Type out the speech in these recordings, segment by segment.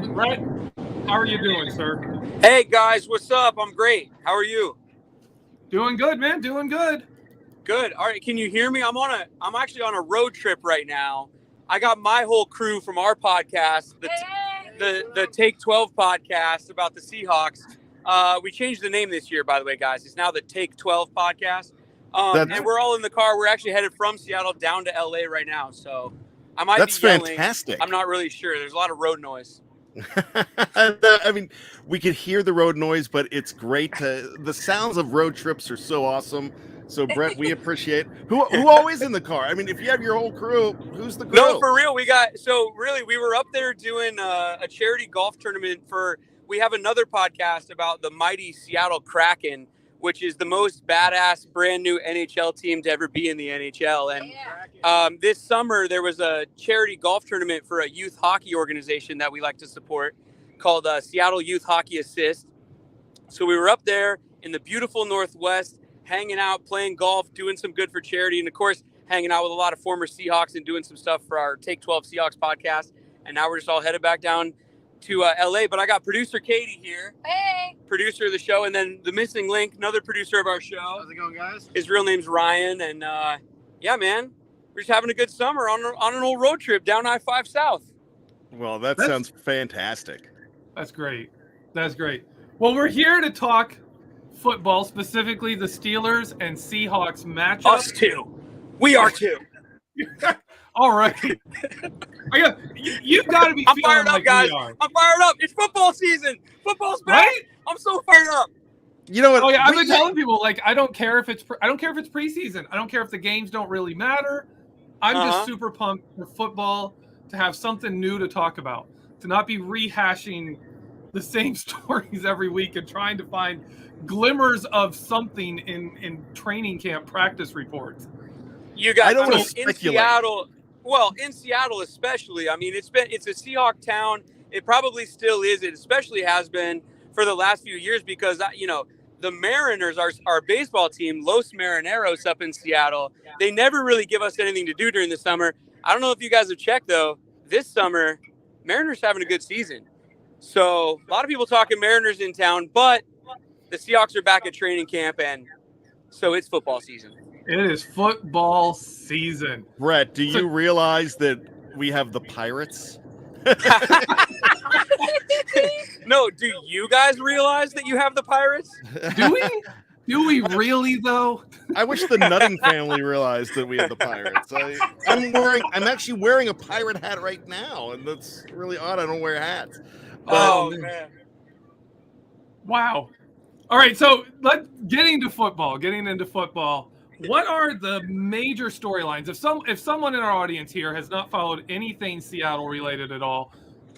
here. Brett, how are you doing, sir? Hey, guys, what's up? I'm great. How are you? Doing good, man. Doing good. Good. All right, can you hear me? I'm actually on a road trip right now. I got my whole crew from our podcast, the Take 12 podcast about the Seahawks. We changed the name this year, by the way, guys. It's now the Take 12 podcast. And we're all in the car. We're actually headed from Seattle down to LA right now. So I might be yelling. Fantastic. I'm not really sure. There's a lot of road noise. I mean, we could hear the road noise, but it's great. The sounds of road trips are so awesome. So, Brett, we appreciate who always in the car. I mean, if you have your whole crew, who's the crew? No, for real. We were up there doing a charity golf tournament we have another podcast about the mighty Seattle Kraken, which is the most badass brand new NHL team to ever be in the NHL. And this summer there was a charity golf tournament for a youth hockey organization that we like to support called Seattle Youth Hockey Assist. So we were up there in the beautiful Northwest, hanging out, playing golf, doing some good for charity, and of course, hanging out with a lot of former Seahawks and doing some stuff for our Take 12 Seahawks podcast. And now we're just all headed back down to LA. But I got producer Katie here. Hey. Producer of the show. And then the missing link, another producer of our show. How's it going, guys? His real name's Ryan. And yeah, man, we're just having a good summer on an old road trip down I-5 South. Well, that sounds fantastic. That's great. That's great. Well, we're here to talk football, specifically the Steelers and Seahawks matchup. Us too. We are too. All right. You've got to be I'm feeling fired up, like guys. we are. I'm fired up. It's football season. Football's back. Right? I'm so fired up. You know what? Oh yeah, I've been telling people, like, I don't care if it's preseason. I don't care if the games don't really matter. I'm just super pumped for football to have something new to talk about, to not be rehashing the same stories every week and trying to find glimmers of something in training camp practice reports. You guys, I don't want to speculate. In Seattle especially, I mean, it's a Seahawk town. It probably still is. It especially has been for the last few years because, the Mariners, our baseball team, Los Marineros up in Seattle, they never really give us anything to do during the summer. I don't know if you guys have checked, though. This summer, Mariners having a good season. So a lot of people talking Mariners in town, but the Seahawks are back at training camp, and so it's football season. It is football season. Brett, do you realize that we have the Pirates? No, do you guys realize that you have the Pirates? Do we? Do we really, though? I wish the Nutting family realized that we have the Pirates. I'm actually wearing a pirate hat right now, and that's really odd. I don't wear hats. Oh, man. Wow. All right, so getting into football. What are the major storylines? If someone in our audience here has not followed anything Seattle related at all,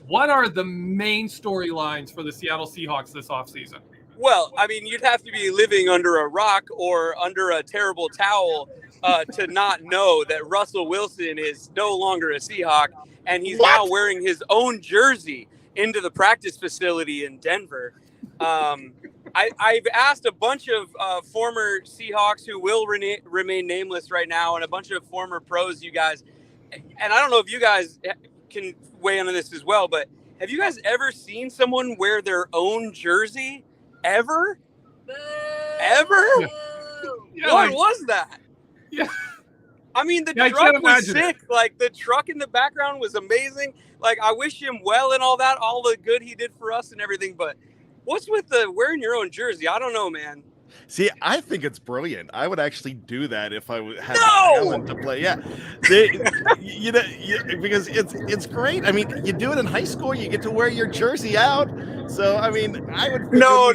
what are the main storylines for the Seattle Seahawks this offseason? Well, I mean, you'd have to be living under a rock or under a terrible towel to not know that Russell Wilson is no longer a Seahawk, and he's now wearing his own jersey into the practice facility in Denver. I've asked a bunch of former Seahawks who will remain nameless right now, and a bunch of former pros, you guys. And I don't know if you guys can weigh in on this as well, but have you guys ever seen someone wear their own jersey? Ever? Ever? Yeah, What was that? Yeah. I mean, the I truck can't was imagine sick. Like, the truck in the background was amazing. Like, I wish him well and all that, all the good he did for us and everything. But what's with the wearing your own jersey? I don't know, man. See, I think it's brilliant. I would actually do that if I had the talent to play. Yeah, because it's great. I mean, you do it in high school, you get to wear your jersey out. So, I mean, I would. No.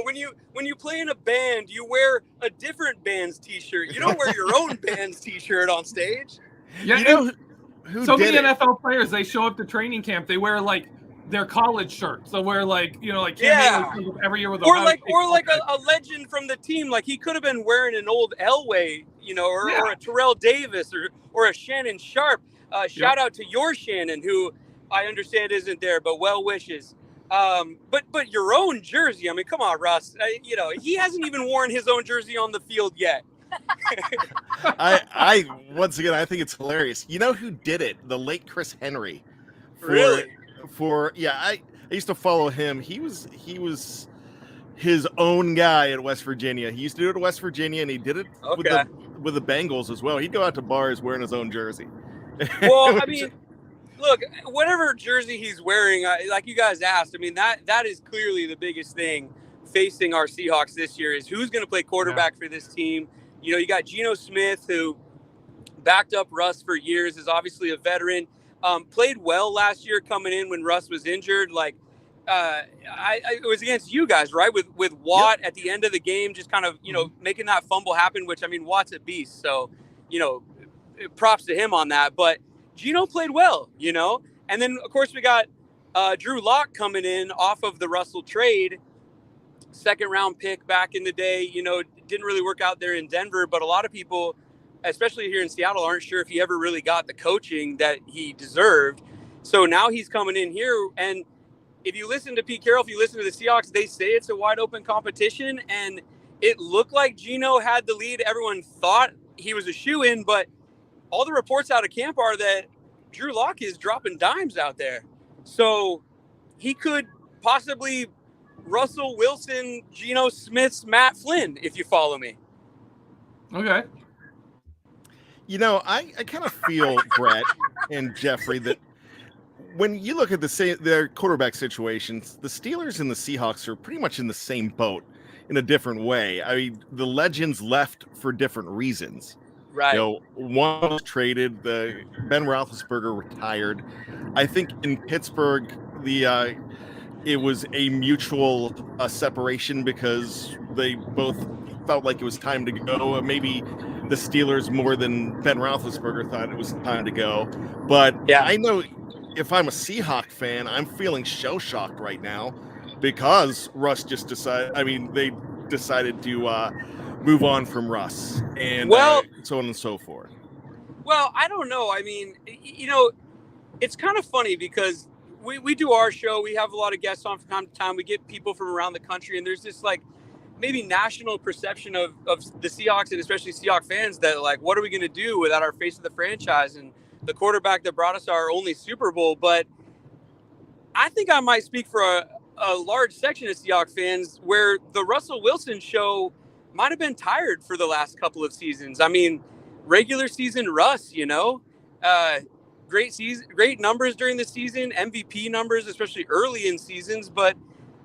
When you play in a band, you wear a different band's T-shirt. You don't wear your own band's T-shirt on stage. Yeah. You know who So did many it? NFL players, they show up to training camp, they wear like their college shirts. So wear like every year with or like a legend from the team. Like, he could have been wearing an old Elway, or a Terrell Davis or a Shannon Sharp. Shout out to your Shannon, who I understand isn't there, but well wishes. But your own jersey. I mean, come on, Russ. He hasn't even worn his own jersey on the field yet. Once again, I think it's hilarious. You know who did it? The late Chris Henry. Really? I used to follow him. He was his own guy at West Virginia. He used to do it at West Virginia, and he did it with the Bengals as well. He'd go out to bars wearing his own jersey. Well, I mean, look, whatever jersey he's wearing, like you guys asked, I mean, that is clearly the biggest thing facing our Seahawks this year is who's going to play quarterback for this team. You know, you got Geno Smith, who backed up Russ for years, is obviously a veteran, played well last year coming in when Russ was injured. Like, it was against you guys, right? With Watt at the end of the game, just kind of, you know, making that fumble happen, which, I mean, Watt's a beast. So, you know, props to him on that. But Geno played well, you know. And then, of course, we got Drew Lock coming in off of the Russell trade, second-round pick back in the day. You know, didn't really work out there in Denver. But a lot of people, especially here in Seattle, aren't sure if he ever really got the coaching that he deserved. So now he's coming in here, and if you listen to Pete Carroll, if you listen to the Seahawks, they say it's a wide open competition, and it looked like Geno had the lead. Everyone thought he was a shoo-in, but all the reports out of camp are that Drew Lock is dropping dimes out there. So he could possibly Russell Wilson, Geno Smith's Matt Flynn, if you follow me. Okay. You know, I kind of feel, Brett and Geoffrey, that when you look at their quarterback situations, the Steelers and the Seahawks are pretty much in the same boat in a different way. I mean, the legends left for different reasons. Right. You know, one was traded. Ben Roethlisberger retired. I think in Pittsburgh, it was a mutual separation because they both felt like it was time to go. Maybe the Steelers more than Ben Roethlisberger thought it was time to go. But yeah, I know if I'm a Seahawk fan, I'm feeling shell-shocked right now because Russ just decided. I mean, they decided to move on from Russ and so on and so forth. Well, I don't know. I mean, you know, it's kind of funny because we do our show. We have a lot of guests on from time to time. We get people from around the country, and there's this like maybe national perception of the Seahawks and especially Seahawks fans that like, what are we going to do without our face of the franchise and the quarterback that brought us our only Super Bowl? But I think I might speak for a large section of Seahawks fans where the Russell Wilson show might have been tired for the last couple of seasons. I mean, regular season Russ, you know, great season, great numbers during the season, MVP numbers, especially early in seasons, but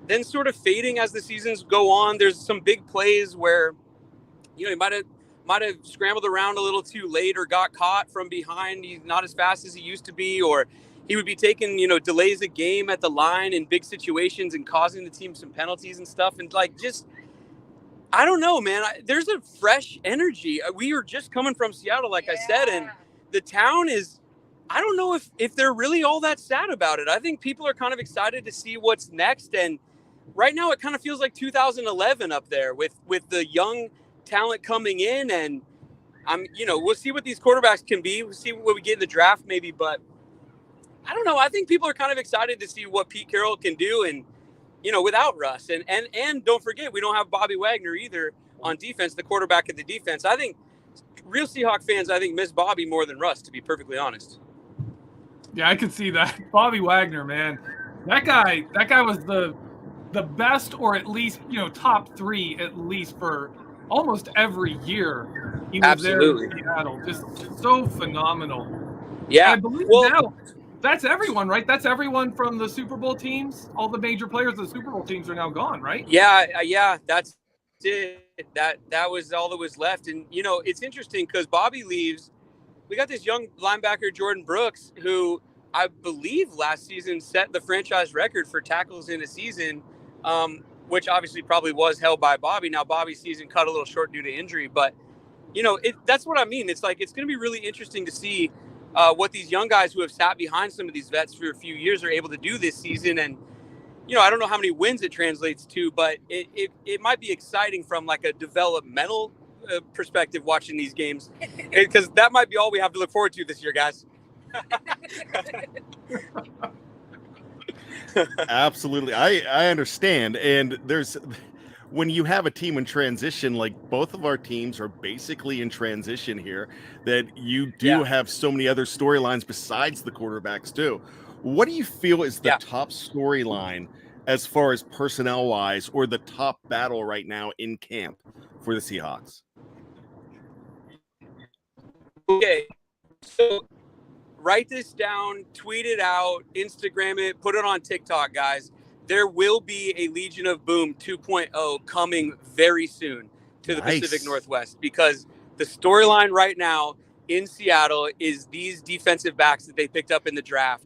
then sort of fading as the seasons go on. There's some big plays where, you know, he might have scrambled around a little too late or got caught from behind. He's not as fast as he used to be, or he would be taking, you know, delays a game at the line in big situations and causing the team some penalties and stuff. And like, just, I don't know, man. There's a fresh energy. We were just coming from Seattle, like I said, and the town is, I don't know if they're really all that sad about it. I think people are kind of excited to see what's next. And right now it kind of feels like 2011 up there with the young talent coming in. And you know, we'll see what these quarterbacks can be. We'll see what we get in the draft maybe, but I don't know. I think people are kind of excited to see what Pete Carroll can do, and you know, without Russ. And don't forget, we don't have Bobby Wagner either on defense, the quarterback of the defense. I think real Seahawks fans, I think, miss Bobby more than Russ, to be perfectly honest. Yeah, I can see that. Bobby Wagner, man. That guy was the best, or at least, you know, top three at least for almost every year he was Absolutely. there in Seattle. Just so phenomenal. Yeah. I believe now that's everyone, right? That's everyone from the Super Bowl teams. All the major players of the Super Bowl teams are now gone, right? Yeah, that's it. That was all that was left. And, you know, it's interesting because Bobby leaves. We got this young linebacker, Jordan Brooks, who I believe last season set the franchise record for tackles in a season, which obviously probably was held by Bobby. Now, Bobby's season cut a little short due to injury. But, you know, that's what I mean. It's like it's going to be really interesting to see what these young guys who have sat behind some of these vets for a few years are able to do this season. And, you know, I don't know how many wins it translates to, but it might be exciting from like a developmental perspective watching these games, because that might be all we have to look forward to this year, guys. Absolutely. I understand. And when you have a team in transition, like both of our teams are basically in transition here, that you do have so many other storylines besides the quarterbacks too. What do you feel is the top storyline as far as personnel-wise, or the top battle right now in camp for the Seahawks? Okay, so write this down, tweet it out, Instagram it, put it on TikTok, guys. There will be a Legion of Boom 2.0 coming very soon to the Pacific Northwest, because the storyline right now in Seattle is these defensive backs that they picked up in the draft.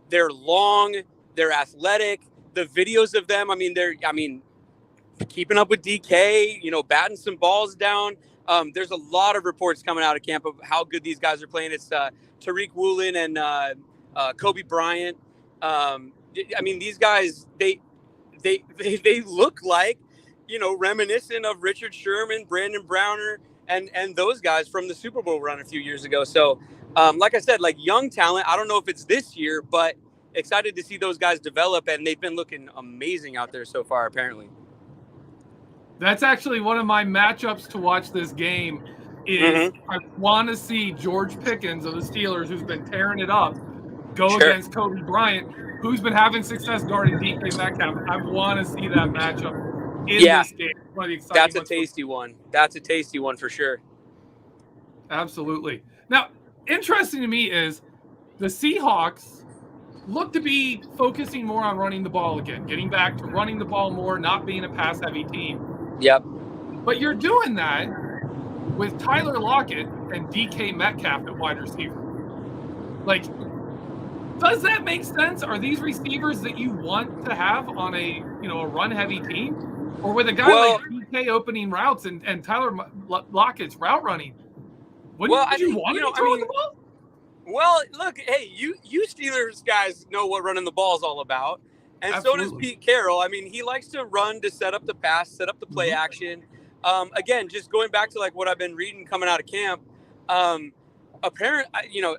They're long, they're athletic. The videos of them, keeping up with DK, batting some balls down. There's a lot of reports coming out of camp of how good these guys are playing. It's Tariq Woolen and Kobe Bryant. These guys, they look like, reminiscent of Richard Sherman, Brandon Browner, and those guys from the Super Bowl run a few years ago. So, like I said, like young talent, I don't know if it's this year, but excited to see those guys develop, and they've been looking amazing out there so far, apparently. That's actually one of my matchups to watch this game. I want to see George Pickens of the Steelers, who's been tearing it up, go against Kobe Bryant, who's been having success guarding DK Metcalf. I want to see that matchup in this game. One of the exciting That's a tasty one. That's a tasty one for sure. Absolutely. Now, interesting to me is the Seahawks look to be focusing more on running the ball again, getting back to running the ball more, not being a pass-heavy team. Yep. But you're doing that with Tyler Lockett and DK Metcalf at wide receiver. Like, does that make sense? Are these receivers that you want to have on a run-heavy team? Or with a guy like DK opening routes and Tyler Lockett's route running? Wouldn't you want to throw the ball? Well, look, hey, you Steelers guys know what running the ball is all about. And so does Pete Carroll. I mean, he likes to run to set up the pass, set up the play action. Again, just going back to like what I've been reading coming out of camp,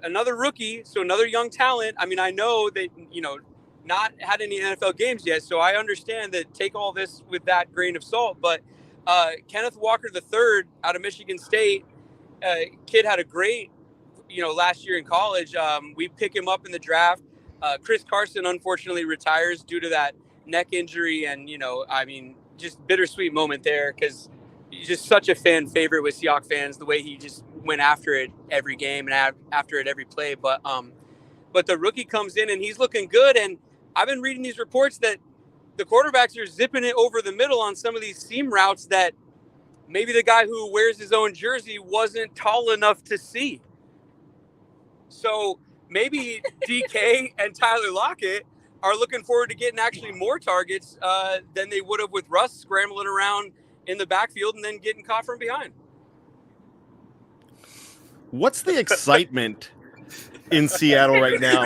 another rookie, so another young talent. I mean, I know that, not had any NFL games yet, so I understand that, take all this with that grain of salt. But Kenneth Walker III out of Michigan State, kid had a great, last year in college. We pick him up in the draft. Chris Carson, unfortunately, retires due to that neck injury. And, just bittersweet moment there, because he's just such a fan favorite with Seahawks fans, the way he just went after it every game and after it every play. But the rookie comes in and he's looking good. And I've been reading these reports that the quarterbacks are zipping it over the middle on some of these seam routes that maybe the guy who wears his own jersey wasn't tall enough to see. So maybe DK and Tyler Lockett are looking forward to getting actually more targets than they would have with Russ scrambling around in the backfield and then getting caught from behind. What's the excitement in Seattle right now?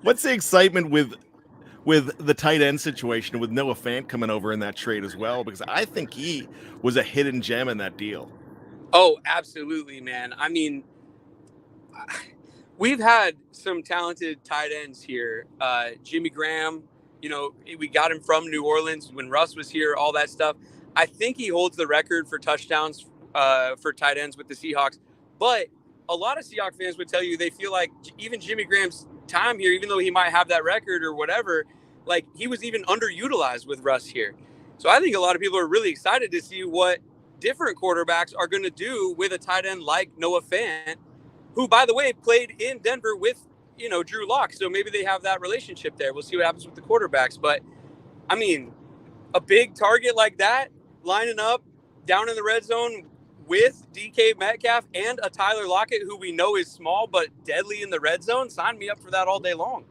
What's the excitement with the tight end situation, with Noah Fant coming over in that trade as well? Because I think he was a hidden gem in that deal. Oh, absolutely, man. I mean, we've had some talented tight ends here. Jimmy Graham, we got him from New Orleans when Russ was here, all that stuff. I think he holds the record for touchdowns for tight ends with the Seahawks. But a lot of Seahawks fans would tell you they feel like even Jimmy Graham's time here, even though he might have that record or whatever, like he was even underutilized with Russ here. So I think a lot of people are really excited to see what different quarterbacks are going to do with a tight end like Noah Fant, who, by the way, played in Denver with, Drew Lock. So maybe they have that relationship there. We'll see what happens with the quarterbacks. But, I mean, a big target like that, lining up down in the red zone with DK Metcalf and a Tyler Lockett, who we know is small but deadly in the red zone, sign me up for that all day long.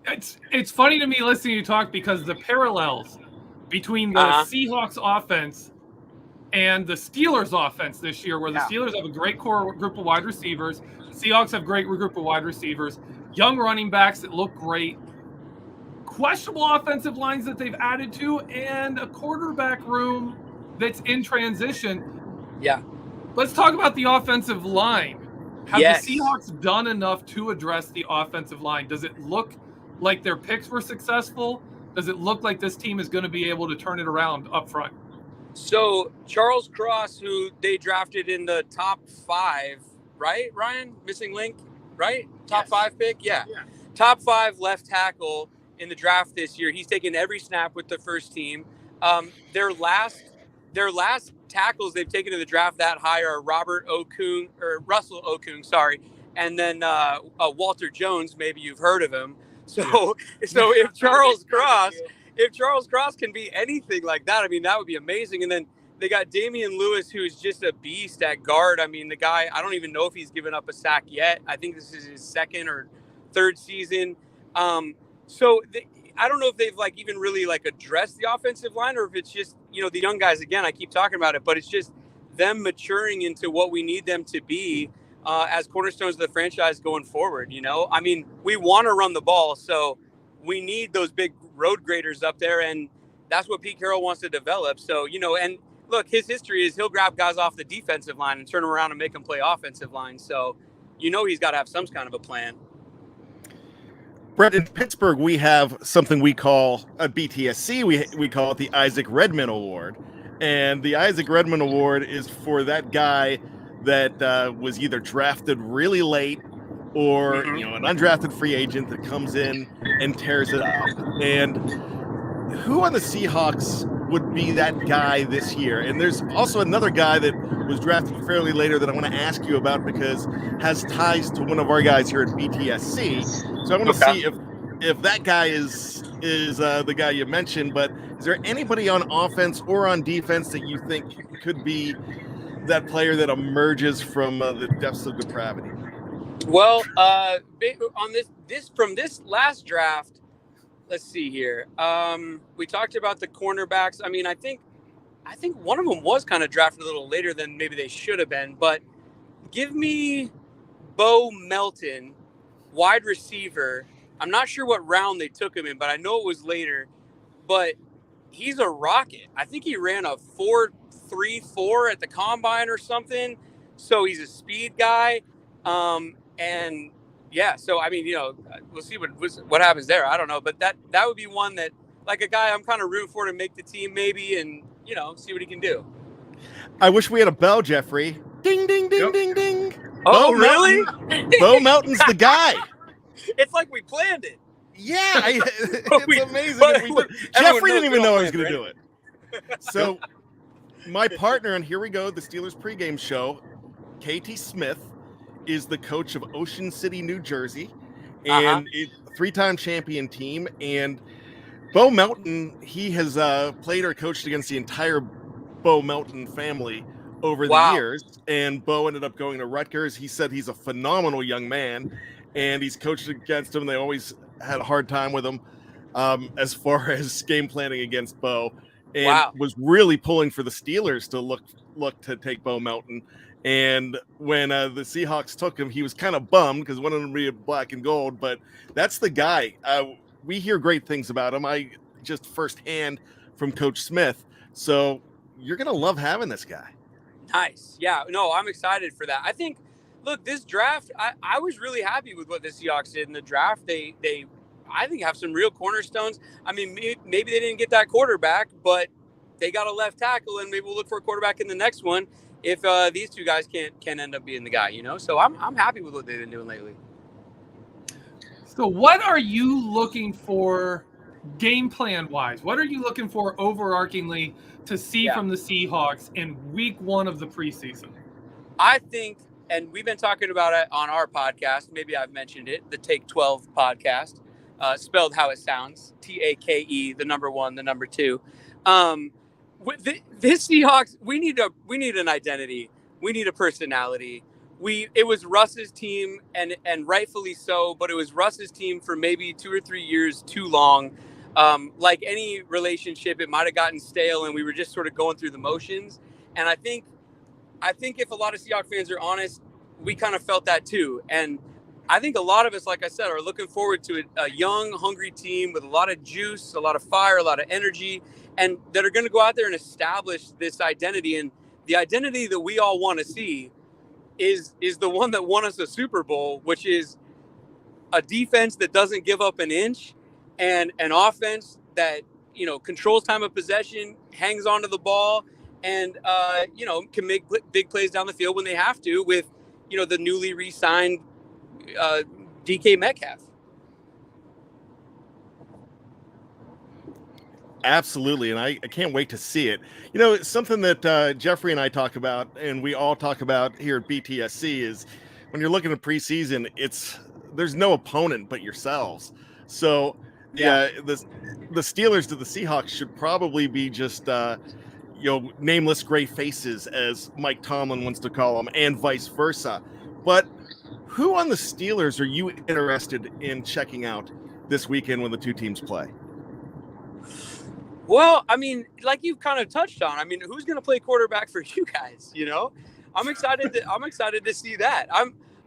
It's funny to me listening to you talk, because the parallels between the Seahawks offense and the Steelers offense this year, where the Steelers have a great core group of wide receivers, the Seahawks have a great group of wide receivers, young running backs that look great, questionable offensive lines that they've added to, and a quarterback room that's in transition. Yeah. Let's talk about the offensive line. Have the Seahawks done enough to address the offensive line? Does it look like their picks were successful? Does it look like this team is going to be able to turn it around up front? So Charles Cross, who they drafted in the top 5 right, Ryan? Missing link, right? Top 5 pick? Yeah. Top 5 left tackle in the draft this year. He's taken every snap with the first team. Their last tackles they've taken in the draft that high are Russell Okung, sorry, and then Walter Jones. Maybe you've heard of him. So if Charles Cross can be anything like that, I mean, that would be amazing. And then they got Damian Lewis, who's just a beast at guard. I mean, the guy, I don't even know if he's given up a sack yet. I think this is his 2nd or 3rd season. I don't know if they've even really addressed the offensive line, or if it's just, the young guys, again, I keep talking about it, but it's just them maturing into what we need them to be as cornerstones of the franchise going forward. I mean, we want to run the ball, so we need those big road graders up there, and that's what Pete Carroll wants to develop. So, and look, his history is he'll grab guys off the defensive line and turn them around and make them play offensive line. So, he's got to have some kind of a plan. Brett, in Pittsburgh, we have something we call a BTSC. We call it the Isaac Redman Award. And the Isaac Redman Award is for that guy that was either drafted really late or, an undrafted free agent that comes in and tears it up. And who on the Seahawks would be that guy this year? And there's also another guy that was drafted fairly later that I want to ask you about because has ties to one of our guys here at BTSC. So I want to see if that guy is the guy you mentioned, but is there anybody on offense or on defense that you think could be that player that emerges from the depths of depravity? Well, on this last draft, let's see here. We talked about the cornerbacks. I mean, I think one of them was kind of drafted a little later than maybe they should have been, but give me Bo Melton, wide receiver. I'm not sure what round they took him in, but I know it was later. But he's a rocket. I think he ran a 4.34 at the combine or something. So he's a speed guy. And yeah, so I mean, we'll see what happens there. I don't know, but that would be one that, a guy I'm kind of rooting for to make the team maybe, and see what he can do. I wish we had a bell, Geoffrey. Ding, ding, ding, ding, ding. Oh, really? Bo Melton's the guy. It's like we planned it. Yeah, it's amazing. Geoffrey didn't even know I was going to do it. So my partner, and here we go, the Steelers pregame show, KT Smith, is the coach of Ocean City, New Jersey, and a 3-time champion team. And Bo Melton, he has played or coached against the entire Bo Melton family over the years. And Bo ended up going to Rutgers. He said he's a phenomenal young man, and he's coached against him. They always had a hard time with him as far as game planning against Bo, and was really pulling for the Steelers to look to take Bo Melton. And when the Seahawks took him, he was kind of bummed because wanted him to be black and gold. But that's the guy. We hear great things about him. I just firsthand from Coach Smith. So you're going to love having this guy. Nice. Yeah, no, I'm excited for that. I think, look, this draft, I was really happy with what the Seahawks did in the draft. They I think, have some real cornerstones. I mean, maybe they didn't get that quarterback, but they got a left tackle, and maybe we'll look for a quarterback in the next one if these two guys can end up being the guy, So I'm happy with what they've been doing lately. So what are you looking for game plan wise? What are you looking for overarchingly to see from the Seahawks in week 1 of the preseason? I think, and we've been talking about it on our podcast, maybe I've mentioned it, the Take 12 podcast, spelled how it sounds, TAKE, the number 1, the number 2. This Seahawks, we need an identity. We need a personality. It was Russ's team, and rightfully so, but it was Russ's team for maybe 2 or 3 years too long. Like any relationship, it might have gotten stale, and we were just sort of going through the motions. And I think if a lot of Seahawks fans are honest, we kind of felt that too. And I think a lot of us, like I said, are looking forward to a young, hungry team with a lot of juice, a lot of fire, a lot of energy, and that are going to go out there and establish this identity. And the identity that we all want to see is the one that won us a Super Bowl, which is a defense that doesn't give up an inch, and an offense that, controls time of possession, hangs onto the ball, and, can make big plays down the field when they have to with, the newly re-signed DK Metcalf. Absolutely, and I can't wait to see it. It's something that Geoffrey and I talk about, and we all talk about here at BTSC, is when you're looking at preseason, there's no opponent but yourselves. So the Steelers to the Seahawks should probably be just nameless gray faces, as Mike Tomlin wants to call them, and vice versa. But who on the Steelers are you interested in checking out this weekend when the two teams play? Well, I mean, like you've kind of touched on, I mean, who's going to play quarterback for you guys? I'm excited to see that.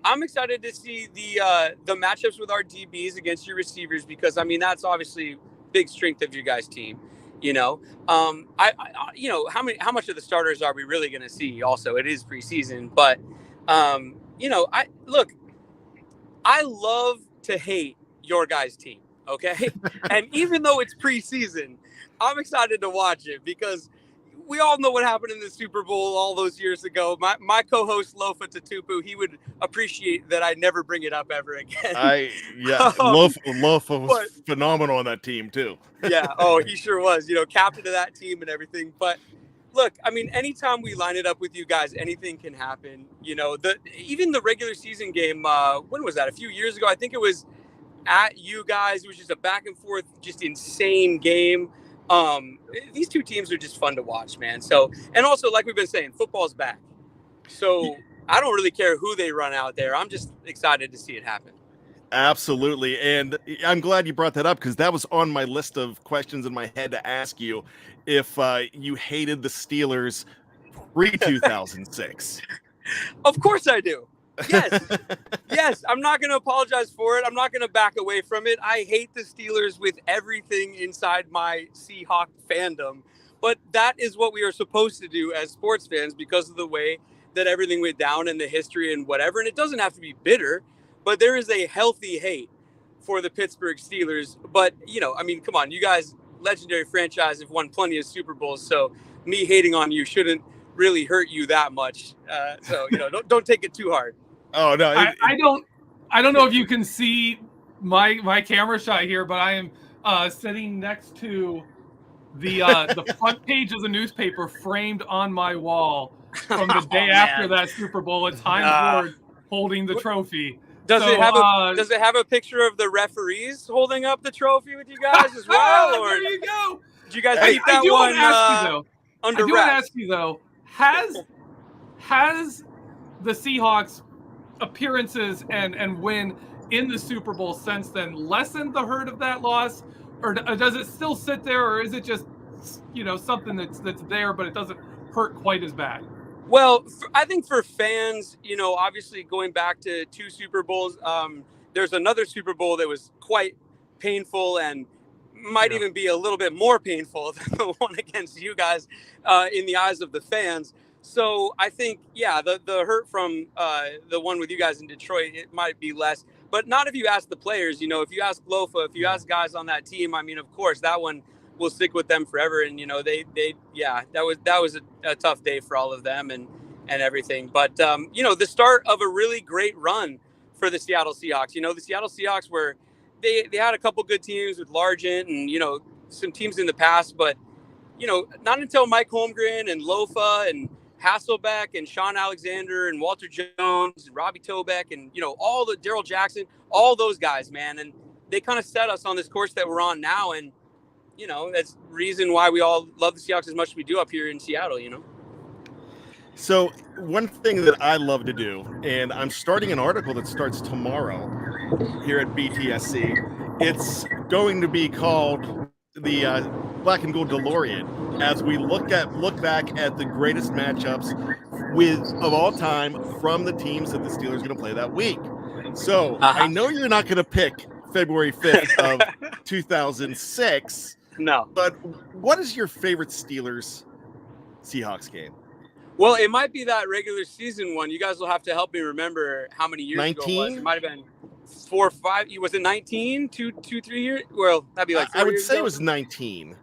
I'm excited to see the matchups with our DBs against your receivers, because I mean, that's obviously big strength of your guys' team. How much of the starters are we really going to see? Also, it is preseason, but I love to hate your guys' team. Okay. And even though it's preseason, I'm excited to watch it, because we all know what happened in the Super Bowl all those years ago. My co-host Lofa Tatupu, he would appreciate that I never bring it up ever again. Lofa was phenomenal on that team too. Yeah. Oh, he sure was. Captain of that team and everything. But look, I mean, anytime we line it up with you guys, anything can happen. Even the regular season game. When was that? A few years ago, I think it was at you guys. It was just a back and forth, just insane game. These two teams are just fun to watch, man. So, and also, like we've been saying, football's back. So I don't really care who they run out there. I'm just excited to see it happen. Absolutely. And I'm glad you brought that up, because that was on my list of questions in my head to ask you, if you hated the Steelers pre-2006. Of course I do. Yes. I'm not going to apologize for it. I'm not going to back away from it. I hate the Steelers with everything inside my Seahawk fandom, but that is what we are supposed to do as sports fans, because of the way that everything went down and the history and whatever. And it doesn't have to be bitter, but there is a healthy hate for the Pittsburgh Steelers. But, I mean, come on, you guys, legendary franchise, have won plenty of Super Bowls. So me hating on you shouldn't really hurt you that much. So, don't take it too hard. Oh no! I don't know if you can see my camera shot here, but I am sitting next to the front page of the newspaper, framed on my wall from the day after that Super Bowl. It's Heinz Ward holding the trophy. Does it have a picture of the referees holding up the trophy with you guys as well? Or there you go. Did you guys keep that one under wraps? I do want to ask you though, has the Seahawks appearances and win in the Super Bowl since then lessened the hurt of that loss, or does it still sit there, or is it just something that's there but it doesn't hurt quite as bad? Well, I think for fans, obviously going back to 2 Super Bowls, there's another Super Bowl that was quite painful and might even be a little bit more painful than the one against you guys in the eyes of the fans. So I think, the hurt from the one with you guys in Detroit, it might be less, but not if you ask the players. If you ask Lofa, if you ask guys on that team, I mean, of course, that one will stick with them forever. And, that was a tough day for all of them and everything. But, the start of a really great run for the Seattle Seahawks. The Seattle Seahawks were, they had a couple good teams with Largent and, some teams in the past, but, not until Mike Holmgren and Lofa and Hasselbeck and Sean Alexander and Walter Jones and Robbie Tobeck and, all the Darryl Jackson, all those guys, man. And they kind of set us on this course that we're on now. And, that's the reason why we all love the Seahawks as much as we do up here in Seattle, So one thing that I love to do, and I'm starting an article that starts tomorrow here at BTSC. It's going to be called the Black and Gold DeLorean, as we look back at the greatest matchups of all time from the teams that the Steelers are going to play that week. So I know you're not going to pick February 5th of 2006. No. But what is your favorite Steelers-Seahawks game? Well, it might be that regular season one. You guys will have to help me remember how many years 19? ago it was. It might have been 4 or 5. Was it 19? 2, 3 years? Well, that'd be like 4 I would years say ago. It was 19.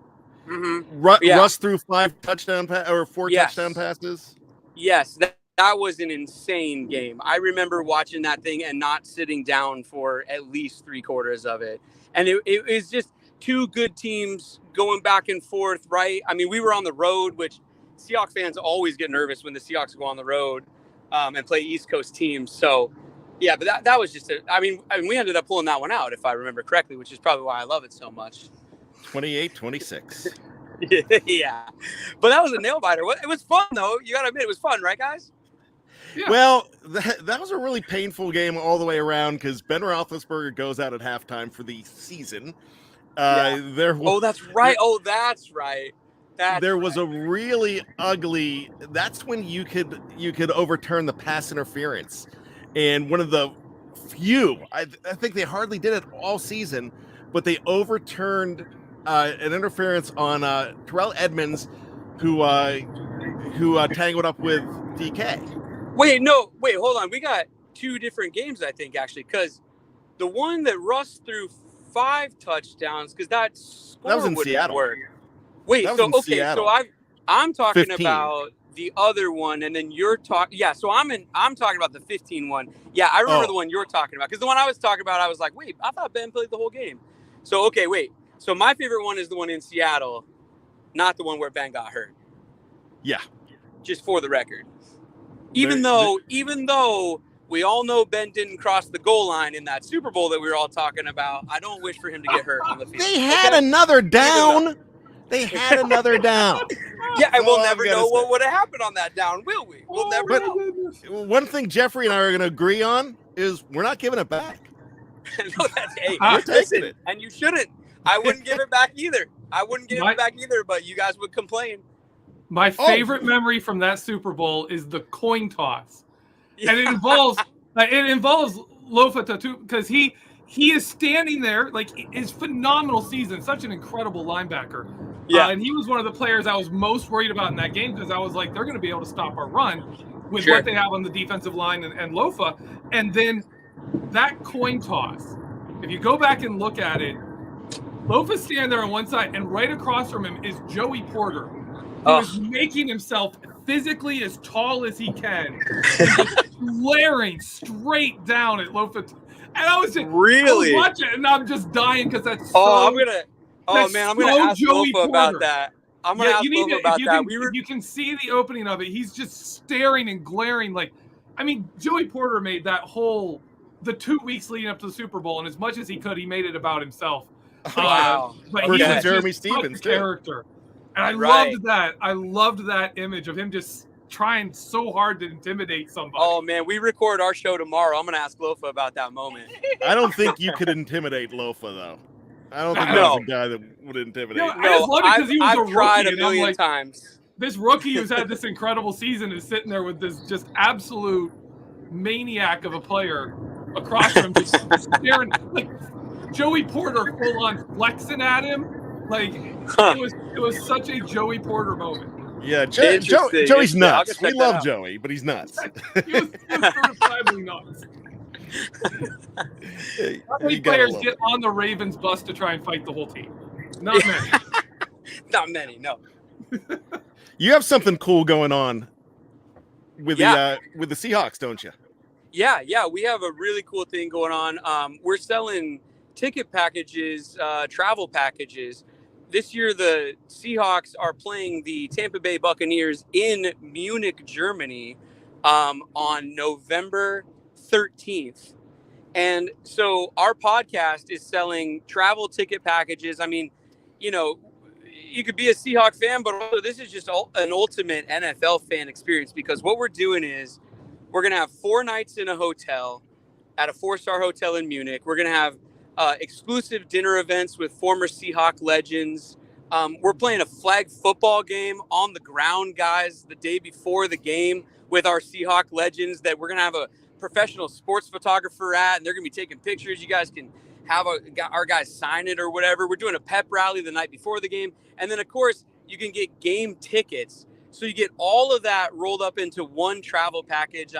Mm-hmm. Russ threw 4 touchdown passes. Yes, that was an insane game. I remember watching that thing and not sitting down for at least 3/4 of it. And it was just two good teams going back and forth, right? I mean, we were on the road, which Seahawks fans always get nervous when the Seahawks go on the road and play East Coast teams. So, yeah, but that was just I mean, we ended up pulling that one out, if I remember correctly, which is probably why I love it so much. 28-26. Yeah. But that was a nail-biter. It was fun, though. You got to admit, it was fun, right, guys? Yeah. Well, that was a really painful game all the way around because Ben Roethlisberger goes out at halftime for the season. That's right. There was a really ugly. That's when you could overturn the pass interference, and one of the few. I think they hardly did it all season, but they overturned an interference on Terrell Edmonds, who tangled up with DK. Wait, hold on. We got two different games, I think, actually, because the one that Russ threw 5 touchdowns, because that was in Seattle. Work. Wait, Seattle. so I'm talking 15. about the other one, and then you're talking. Yeah, so I'm talking about the 15 one. Yeah, I remember the one you're talking about, because the one I was talking about, I was like, wait, I thought Ben played the whole game. So wait. So my favorite one is the one in Seattle, not the one where Ben got hurt. Yeah. Just for the record. Even though we all know Ben didn't cross the goal line in that Super Bowl that we were all talking about, I don't wish for him to get hurt on the field. They had another down. They had another down. Yeah, and we'll never know what would have happened on that down, will we? We'll never know. One thing Geoffrey and I are going to agree on is we're not giving it back. No, we're taking it. And you shouldn't. I wouldn't give it back either. But you guys would complain. My favorite memory from that Super Bowl is the coin toss. And it involves Lofa Tatu, because he is standing there, like, his phenomenal season, such an incredible linebacker. Yeah. And he was one of the players I was most worried about in that game, because I was like, they're going to be able to stop our run with what they have on the defensive line and Lofa. And then that coin toss, if you go back and look at it, Lofa's standing there on one side, and right across from him is Joey Porter, who is making himself physically as tall as he can, glaring straight down at Lofa. And I was watching it, and I'm just dying because that's I'm gonna ask Lofa about that. I'm gonna ask Lofa about that. You can see the opening of it. He's just staring and glaring. Like, I mean, Joey Porter made the 2 weeks leading up to the Super Bowl, and as much as he could, he made it about himself. Wow. But versus he was Jeremy just Stevens, such a character. And I loved that. I loved that image of him just trying so hard to intimidate somebody. Oh, man, we record our show tomorrow. I'm going to ask Lofa about that moment. I don't think you could intimidate Lofa, though. I don't think that's a guy that would intimidate. I just love it because he was a rookie. Tried a million times. This rookie who's had this incredible season is sitting there with this just absolute maniac of a player across from him, just staring. Like, Joey Porter full on flexing at him. Like, it was such a Joey Porter moment. Yeah, Joey's nuts. We love Joey, but he's nuts. he was certifiably nuts. How many players get on the Ravens bus to try and fight the whole team? Not many. Not many, no. You have something cool going on with the Seahawks, don't you? Yeah, we have a really cool thing going on. We're selling ticket packages, travel packages. This year, the Seahawks are playing the Tampa Bay Buccaneers in Munich, Germany, on November 13th. And so our podcast is selling travel ticket packages. I mean, you could be a Seahawks fan, but also this is just an ultimate NFL fan experience, because what we're doing is we're going to have 4 nights in a hotel at a 4-star hotel in Munich. We're going to have exclusive dinner events with former Seahawk legends. We're playing a flag football game on the ground, guys, the day before the game with our Seahawk legends that we're going to have a professional sports photographer at, and they're going to be taking pictures. You guys can have our guys sign it or whatever. We're doing a pep rally the night before the game. And then, of course, you can get game tickets. So you get all of that rolled up into one travel package.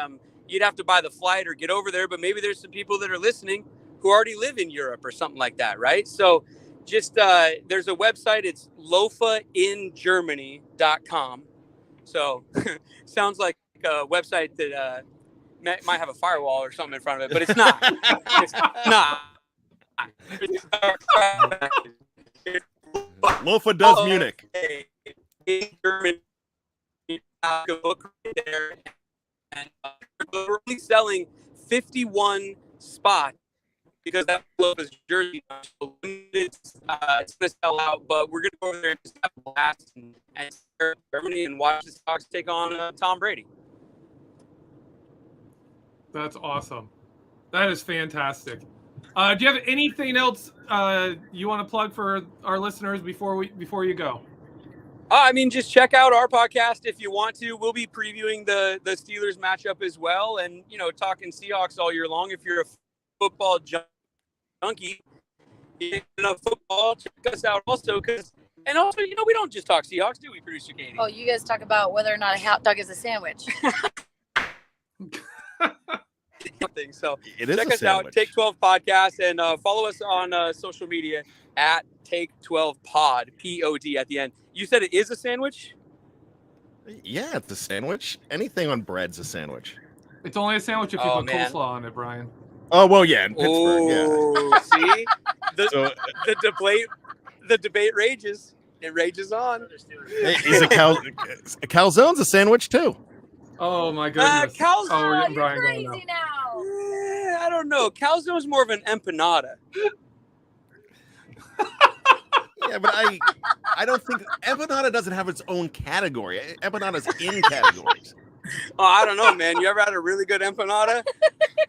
You'd have to buy the flight or get over there, but maybe there's some people that are listening who already live in Europe or something like that, right? So just there's a website. It's lofaingermany.com. So sounds like a website that might have a firewall or something in front of it, but it's not. It's not. Lofa does Munich. In Germany, look right there, and we're only selling 51 spots because that Lofa's jersey. So it's going to sell out, but we're going to go over there and just have a blast and Germany and watch the Seahawks take on Tom Brady. That's awesome. That is fantastic. Do you have anything else you want to plug for our listeners before you go? I mean, just check out our podcast if you want to. We'll be previewing the Steelers matchup as well, and talking Seahawks all year long. If you're a football junkie, football, check us out also. And also, we don't just talk Seahawks, do we, Producer Katie? Oh, you guys talk about whether or not a hot dog is a sandwich. So it is check a us sandwich. out, Take 12 Podcast, and follow us on social media at Take 12 Pod, POD at the end. You said it is a sandwich? Yeah, it's a sandwich. Anything on bread's a sandwich. It's only a sandwich if you put coleslaw on it, Brian. Oh well, yeah, in Pittsburgh. See, the debate rages. It rages on. Hey, is a calzone's a sandwich too? Oh my goodness! Calzone. Oh, we're getting You're Brian going crazy now. now. I don't know. Calzone's more of an empanada. Yeah, but I don't think empanada doesn't have its own category. Empanada's in categories. Oh, I don't know, man. You ever had a really good empanada?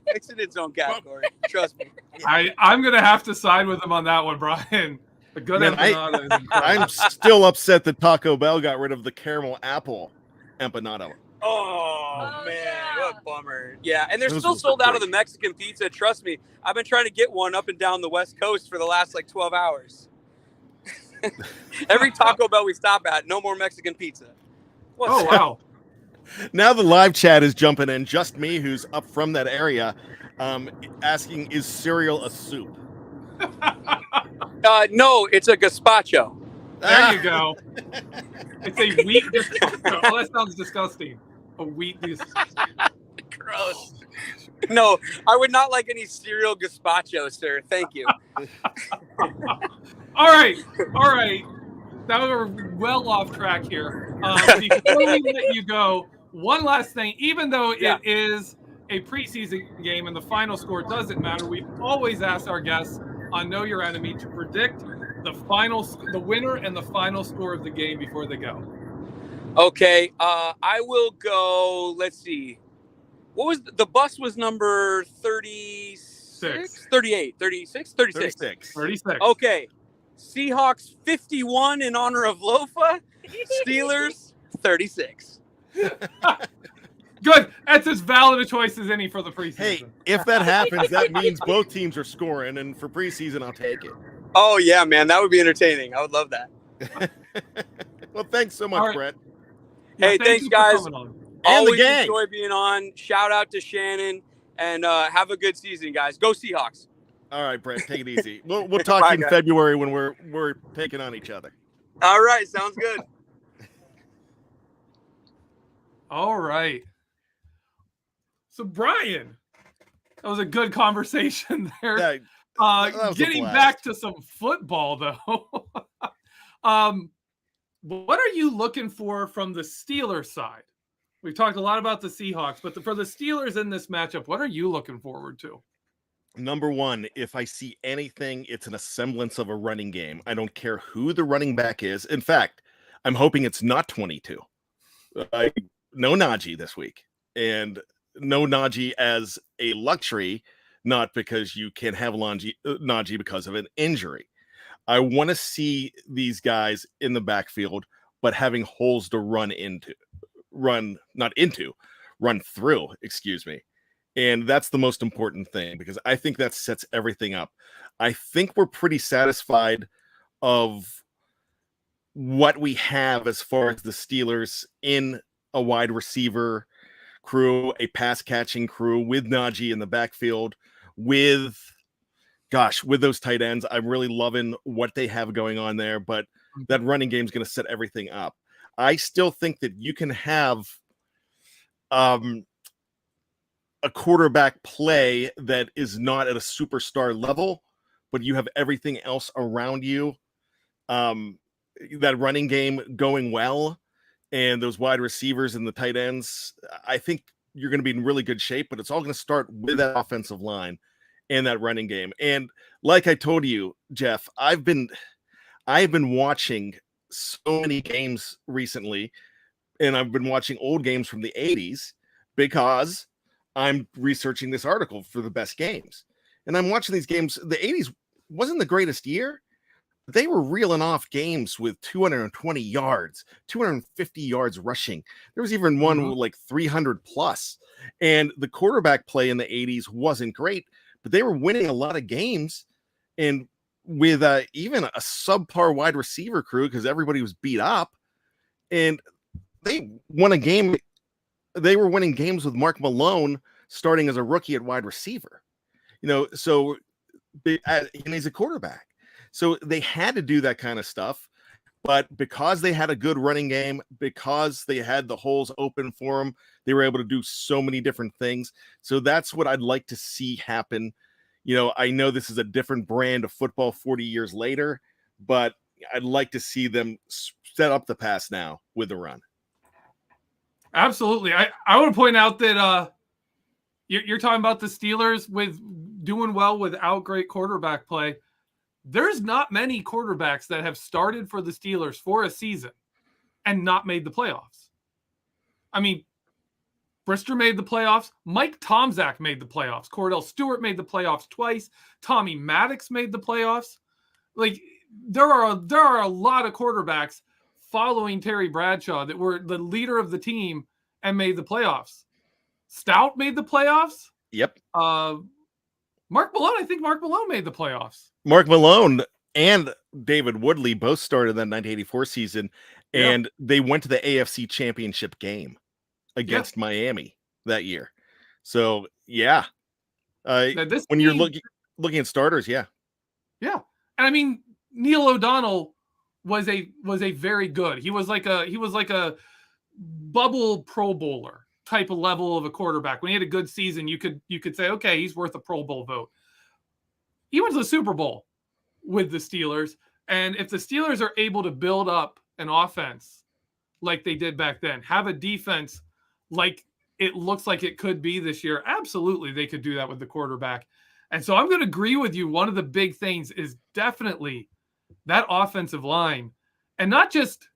It's in its own category. Trust me. I'm gonna have to side with him on that one, Brian. A good Man, empanada is incredible. I'm still upset that Taco Bell got rid of the caramel apple empanada. Oh man, yeah. what a bummer. Yeah, and they're Those still were sold out great. of the Mexican pizza. Trust me. I've been trying to get one up and down the West Coast for the last 12 hours. Every Taco Bell we stop at, no more Mexican pizza. Oh wow! Now the live chat is jumping in. Just me, who's up from that area, asking, "Is cereal a soup?" No, it's a gazpacho. There you go. It's a wheat gazpacho. Oh, that sounds disgusting. A wheat gazpacho. Gross. No, I would not like any cereal gazpacho, sir. Thank you. All right. Now we're well off track here. Before we let you go, one last thing. Even though it is a preseason game and the final score doesn't matter, we always ask our guests on Know Your Enemy to predict the winner and the final score of the game before they go. Okay, I will go. Let's see. What was the bus was number 36? 38, 36, 36. 36. Okay. Seahawks 51 in honor of Lofa. Steelers 36. Good. That's as valid a choice as any for the preseason. Hey, if that happens, that means both teams are scoring, and for preseason, I'll take it. Oh yeah, man, that would be entertaining. I would love that. Well, thanks so much, All right. Brett. Hey, thank thanks, you for guys. coming on. And the Always gang. enjoy being on. Shout out to Shannon, and have a good season, guys. Go Seahawks. All right, Brett, take it easy. We'll talk Bye, in guys. February when we're picking on each other. All right, sounds good. All right. So, Brian, that was a good conversation there. Yeah, that was a Getting blast. back to some football, though. What are you looking for from the Steelers side? We've talked a lot about the Seahawks, but for the Steelers in this matchup, what are you looking forward to? Number one, if I see anything, it's an semblance of a running game. I don't care who the running back is. In fact, I'm hoping it's not 22. No Najee this week. And no Najee as a luxury, not because you can have Najee because of an injury. I want to see these guys in the backfield, but having holes to run through, excuse me. And that's the most important thing, because I think that sets everything up. I think we're pretty satisfied of what we have as far as the Steelers in a wide receiver crew, a pass catching crew with Najee in the backfield, with those tight ends. I'm really loving what they have going on there, but that running game is going to set everything up. I still think that you can have a quarterback play that is not at a superstar level, but you have everything else around you. That running game going well, and those wide receivers and the tight ends, I think you're going to be in really good shape, but it's all going to start with that offensive line and that running game. And like I told you, Geoff, I've been watching so many games recently, and I've been watching old games from the 80s because I'm researching this article for the best games. And I'm watching these games. The 80s wasn't the greatest year. They were reeling off games with 220 yards, 250 yards rushing. There was even one with like 300 plus. And the quarterback play in the 80s wasn't great, but they were winning a lot of games. And with even a subpar wide receiver crew, because everybody was beat up, and they won a game. They were winning games with Mark Malone starting as a rookie at wide receiver. So and he's a quarterback. So they had to do that kind of stuff, but because they had a good running game, because they had the holes open for them, they were able to do so many different things. So that's what I'd like to see happen. I know this is a different brand of football 40 years later, but I'd like to see them set up the pass now with the run. Absolutely. I want to point out that you're talking about the Steelers with doing well without great quarterback play. There's not many quarterbacks that have started for the Steelers for a season and not made the playoffs. I mean, Brister made the playoffs. Mike Tomczak made the playoffs. Cordell Stewart made the playoffs twice. Tommy Maddox made the playoffs. Like, there are a lot of quarterbacks following Terry Bradshaw that were the leader of the team and made the playoffs. Stout made the playoffs. Yep. Mark Malone, I think Mark Malone made the playoffs. Mark Malone and David Woodley both started in that 1984 season, and they went to the AFC Championship game against Miami that year. So, yeah. When you're looking at starters, yeah. Yeah. And I mean, Neil O'Donnell was a very good. He was like a bubble Pro Bowler type of level of a quarterback. When he had a good season, you could say, okay, he's worth a Pro Bowl vote. He went to the Super Bowl with the Steelers. And if the Steelers are able to build up an offense like they did back then, have a defense like it looks like it could be this year, absolutely they could do that with the quarterback. And so I'm going to agree with you. One of the big things is definitely that offensive line. And not just,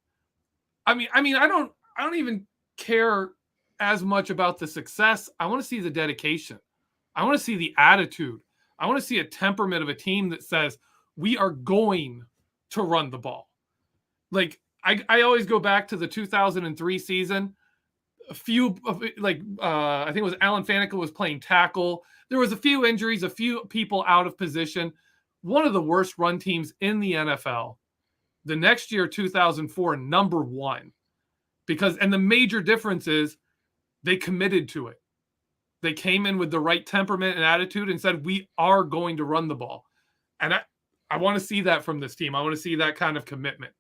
I mean, I don't even care as much about the success. I want to see the dedication. I want to see the attitude. I want to see a temperament of a team that says, we are going to run the ball. Like, I always go back to the 2003 season. I think it was Alan Faneca was playing tackle. There was a few injuries, a few people out of position. One of the worst run teams in the NFL. The next year, 2004, number one. And the major difference is they committed to it. They came in with the right temperament and attitude and said, we are going to run the ball. And I want to see that from this team. I want to see that kind of commitment.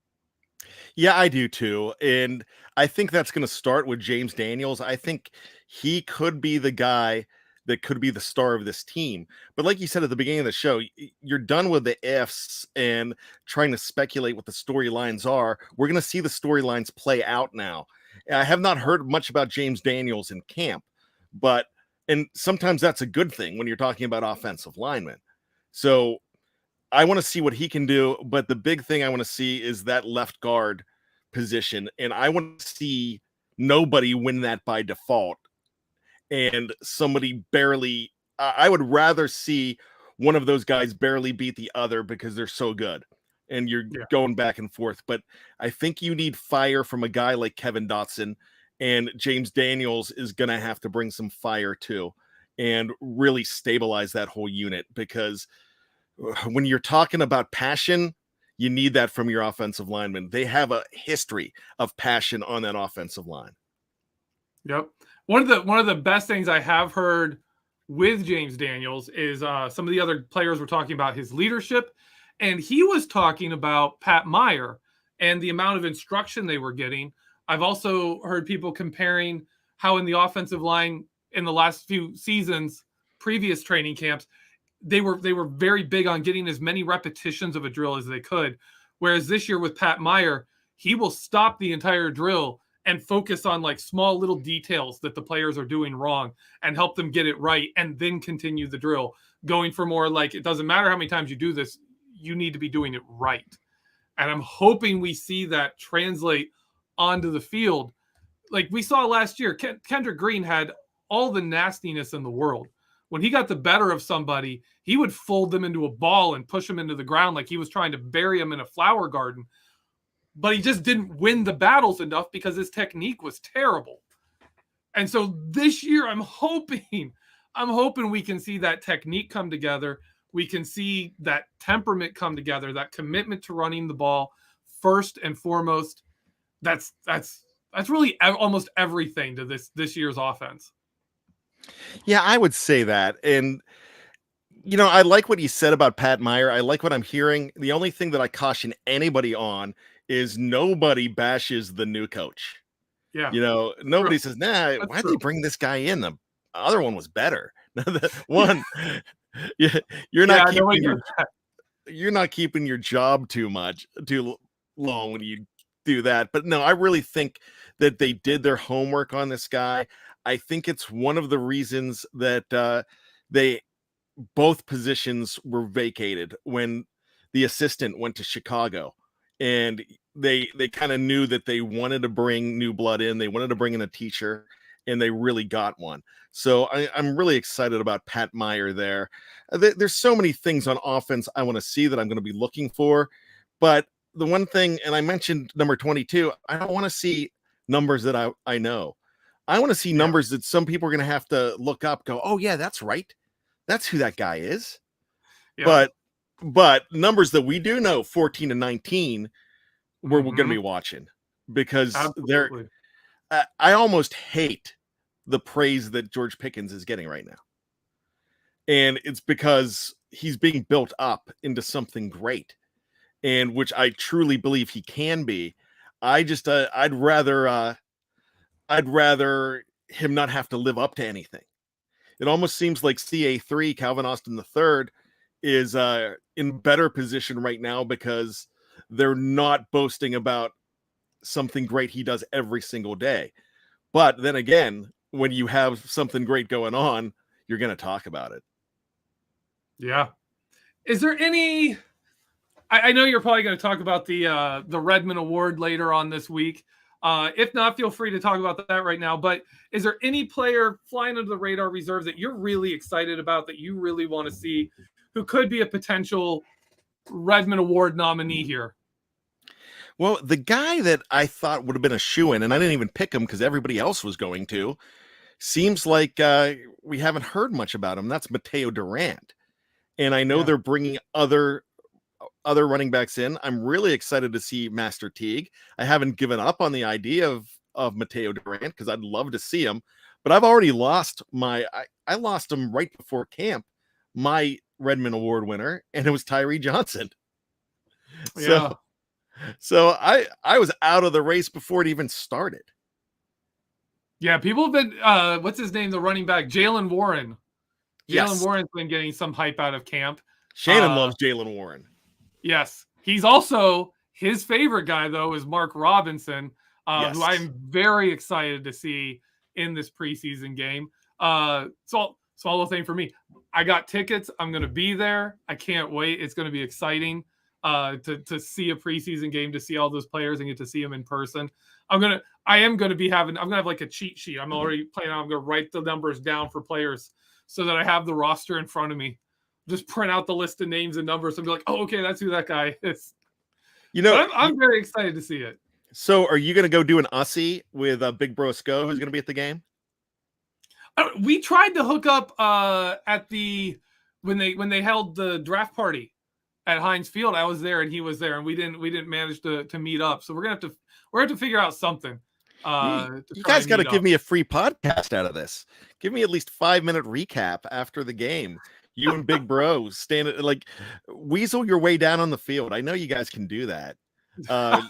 Yeah, I do too. And I think that's going to start with James Daniels. I think he could be the guy that could be the star of this team. But like you said at the beginning of the show, you're done with the ifs and trying to speculate what the storylines are. We're going to see the storylines play out now. I have not heard much about James Daniels in camp, and sometimes that's a good thing when you're talking about offensive linemen. So I want to see what he can do, but the big thing I want to see is that left guard position, and I want to see nobody win that by default, and somebody barely. I would rather see one of those guys barely beat the other because they're so good, and you're going back and forth. But I think you need fire from a guy like Kevin Dotson, and James Daniels is going to have to bring some fire too, and really stabilize that whole unit, because when you're talking about passion, you need that from your offensive linemen. They have a history of passion on that offensive line. Yep. One of the best things I have heard with James Daniels is some of the other players were talking about his leadership, and he was talking about Pat Meyer and the amount of instruction they were getting. I've also heard people comparing how in the offensive line in the last few seasons, previous training camps, they were very big on getting as many repetitions of a drill as they could. Whereas this year with Pat Meyer, he will stop the entire drill and focus on like small little details that the players are doing wrong and help them get it right, and then continue the drill, going for more like, it doesn't matter how many times you do this, you need to be doing it right. And I'm hoping we see that translate onto the field. Like we saw last year, Kendrick Green had all the nastiness in the world. When he got the better of somebody, he would fold them into a ball and push them into the ground like he was trying to bury them in a flower garden. But he just didn't win the battles enough because his technique was terrible. And so this year, I'm hoping we can see that technique come together. We can see that temperament come together, that commitment to running the ball first and foremost. That's really almost everything to this year's offense. Yeah, I would say that. And, I like what you said about Pat Meyer. I like what I'm hearing. The only thing that I caution anybody on is nobody bashes the new coach. Yeah. Nobody says, nah, why'd they bring this guy in? The other one was better. One, you're not keeping your job too long when you do that. But no, I really think that they did their homework on this guy. I think it's one of the reasons that both positions were vacated when the assistant went to Chicago, and they kind of knew that they wanted to bring new blood in. They wanted to bring in a teacher, and they really got one. So I'm really excited about Pat Meyer there. There's so many things on offense I want to see that I'm going to be looking for. But the one thing, and I mentioned number 22, I don't want to see numbers that I know. I want to see numbers that some people are going to have to look up, go, oh, yeah, that's right. That's who that guy is. Yeah. But numbers that we do know, 14 and 19, we're going to be watching, because I almost hate the praise that George Pickens is getting right now. And it's because he's being built up into something great, and which I truly believe he can be. I'd rather him not have to live up to anything. It almost seems like CA3, Calvin Austin III, is in better position right now because they're not boasting about something great he does every single day. But then again, when you have something great going on, you're going to talk about it. Yeah. Is there any... I know you're probably going to talk about the Redmond Award later on this week. If not, feel free to talk about that right now. But is there any player flying under the radar reserve that you're really excited about, that you really want to see, who could be a potential Redmond Award nominee here? Well, the guy that I thought would have been a shoo-in, and I didn't even pick him because everybody else was going to, seems like we haven't heard much about him. That's Mateo Durant. And I know they're bringing other running backs in. I'm really excited to see Master Teague. I haven't given up on the idea of Mateo Durant because I'd love to see him, but I've already lost I lost him right before camp, my Redmond Award winner, and it was Tyree Johnson. Yeah. So I was out of the race before it even started. Yeah, people have been what's his name, the running back, Jaylen Warren. Jaylen Warren's been getting some hype out of camp. Shannon loves Jaylen Warren. Yes. He's also, his favorite guy, though, is Mark Robinson, who I'm very excited to see in this preseason game. Small little thing for me. I got tickets. I'm going to be there. I can't wait. It's going to be exciting to see a preseason game, to see all those players and get to see them in person. I'm going to have like a cheat sheet. I'm already planning on, I'm going to write the numbers down for players so that I have the roster in front of me. Just print out the list of names and numbers and be like, oh, okay, that's who that guy is. I'm very excited to see it. So are you going to go do an Aussie with Big Bro Sco, who's going to be at the game? We tried to hook up when they held the draft party at Heinz Field. I was there and he was there, and we didn't manage to meet up. So we're gonna have to figure out something. You guys got to give me a free podcast out of this. Give me at least 5-minute recap after the game. You and Big Bro stand like weasel your way down on the field. I know you guys can do that. Yeah,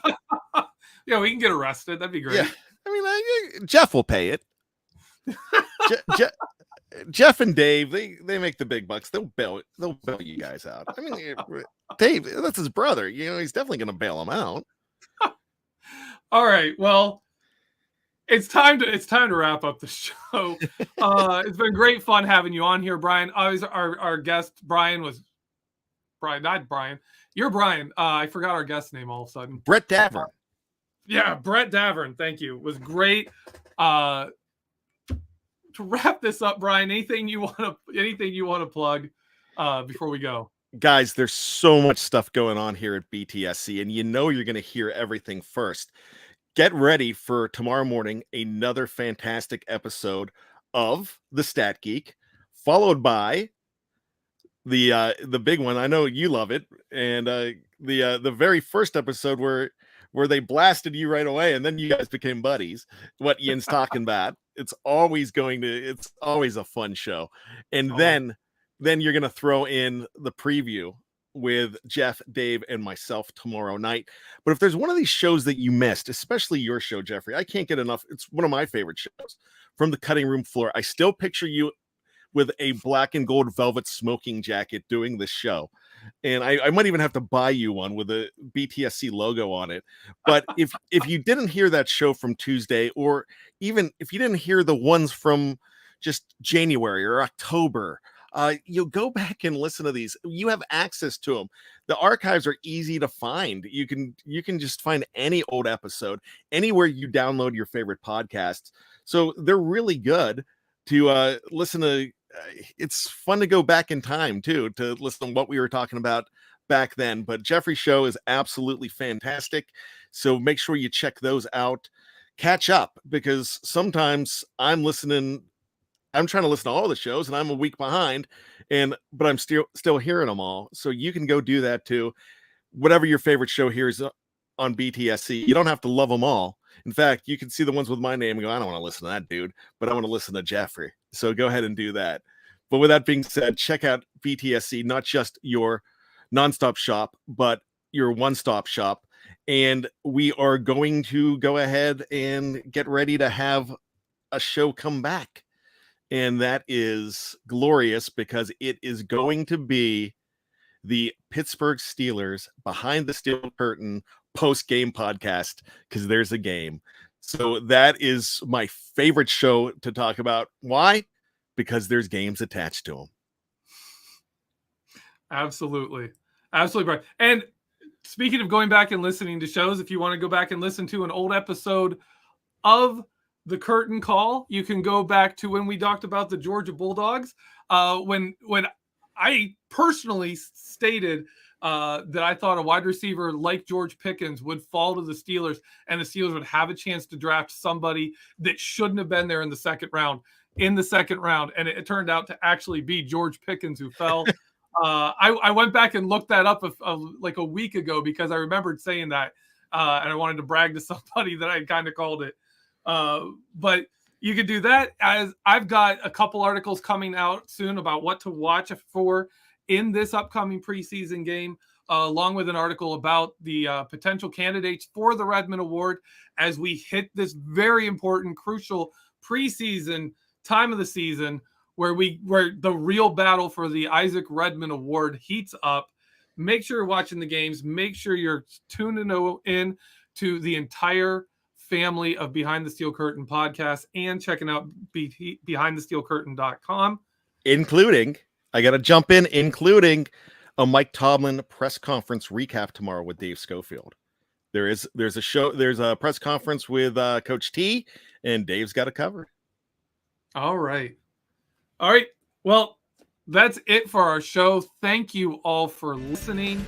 we can get arrested. That'd be great. Yeah. I mean, Jeff will pay it. Geoff and Dave, they make the big bucks. They'll bail you guys out. I mean, Dave, that's his brother. He's definitely going to bail him out. All right. Well, it's time to wrap up the show. It's been great fun having you on here, Brian. Always our guest not Brian. You're Brian. I forgot our guest name all of a sudden. Brett Davern. Yeah, Brett Davern. Thank you. It was great. To wrap this up, Brian, anything you want to plug before we go? Guys, there's so much stuff going on here at BTSC, and you're going to hear everything first. Get ready for tomorrow morning, another fantastic episode of the Stat Geek, followed by the big one. I know you love it, and the very first episode where they blasted you right away, and then you guys became buddies. What Ian's talking about. It's always a fun show. And then you're going to throw in the preview with Geoff, Dave, and myself tomorrow night. But if there's one of these shows that you missed, especially your show, Geoffrey, I can't get enough. It's one of my favorite shows. From the cutting room floor, I still picture you with a black and gold velvet smoking jacket doing this show. And I might even have to buy you one with a BTSC logo on it. But if you didn't hear that show from Tuesday, or even if you didn't hear the ones from just January or October, you'll go back and listen to these. You have access to them. The archives are easy to find. You can just find any old episode anywhere you download your favorite podcasts. So they're really good to listen to. It's fun to go back in time too, to listen to what we were talking about back then. But Geoffrey's show is absolutely fantastic. So make sure you check those out. Catch up, because sometimes I'm trying to listen to all the shows and I'm a week behind, but I'm still hearing them all. So you can go do that too. Whatever your favorite show here is on BTSC, you don't have to love them all. In fact, you can see the ones with my name and go, I don't want to listen to that dude, but I want to listen to Geoffrey. So go ahead and do that. But with that being said, check out BTSC, not just your nonstop shop, but your one-stop shop. And we are going to go ahead and get ready to have a show come back. And that is glorious, because it is going to be the Pittsburgh Steelers Behind the Steel Curtain post-game podcast, because there's a game. So that is my favorite show to talk about. Why? Because there's games attached to them. Absolutely. Right. And speaking of going back and listening to shows, if you want to go back and listen to an old episode of The Curtain Call, you can go back to when we talked about the Georgia Bulldogs. When I personally stated that I thought a wide receiver like George Pickens would fall to the Steelers, and the Steelers would have a chance to draft somebody that shouldn't have been there in the second round. And it turned out to actually be George Pickens who fell. I went back and looked that up like a week ago, because I remembered saying that, and I wanted to brag to somebody that I kind of called it. But you could do that, as I've got a couple articles coming out soon about what to watch for in this upcoming preseason game, along with an article about the potential candidates for the Redmond Award as we hit this very important, crucial preseason time of the season, where the real battle for the Isaac Redmond Award heats up. Make sure you're watching the games. Make sure you're tuning in to the entire family of Behind the Steel Curtain podcast, and checking out behindthesteelcurtain.com. Including a Mike Tomlin press conference recap tomorrow with Dave Schofield. There's a press conference with Coach T, and Dave's got it covered. All right. Well, that's it for our show. Thank you all for listening.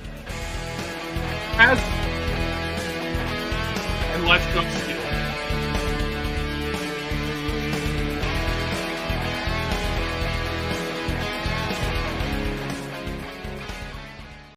And let's go Steelers.